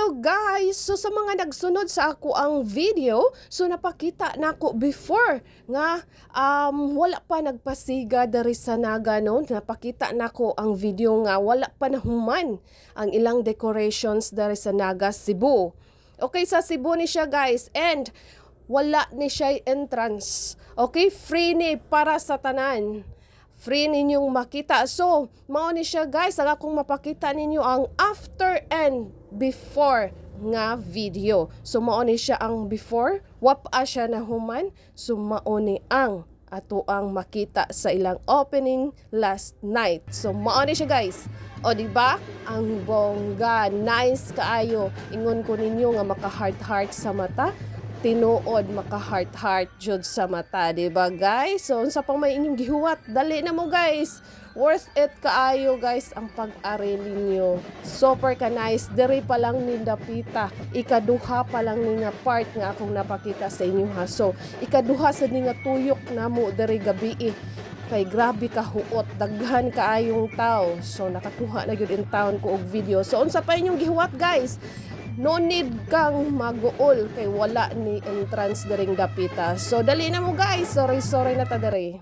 Hello guys! So sa mga nagsunod sa ako ang video, so napakita na ako before nga wala pa nagpasiga dari sa Naga no. Napakita na ako ang video nga wala pa nahuman ang ilang decorations dari sa Naga, Cebu. Okay, sa Cebu ni siya guys, and wala ni siya entrance. Okay, free ni para sa tanan. Free ninyong makita. So, mao ni siya guys, ang akong mapakita ninyo ang after and before nga video. So, mao ni siya ang before, wapa siya na human. So, mao ni ang ato ang makita sa ilang opening last night. So, mao ni siya guys. O, diba? Ang bongga, nice kaayo. Ingon ko ninyo nga maka-heart-heart sa mata. Tinuod maka-heart-heart jud sa mata, diba guys? So, unsa pang may inyong gihuwat, dali na mo guys. Worth it kaayo guys ang pag-ari ninyo. Super ka nice. Diri pa lang ni dapita. Ikaduha pa lang ni nga part nga akong napakita sa inyo ha. So, ikaduha sa ni nga tuyok na mo diri gabi kay grabe ka huot, daghan kaayong tao. So, nakakuha na yun in town ko og video. So, unsa pa inyong gihuwat guys? No need kang mag-uol kay wala ni entrance daring dapita. So, dali na mo guys. Sorry na ta dere.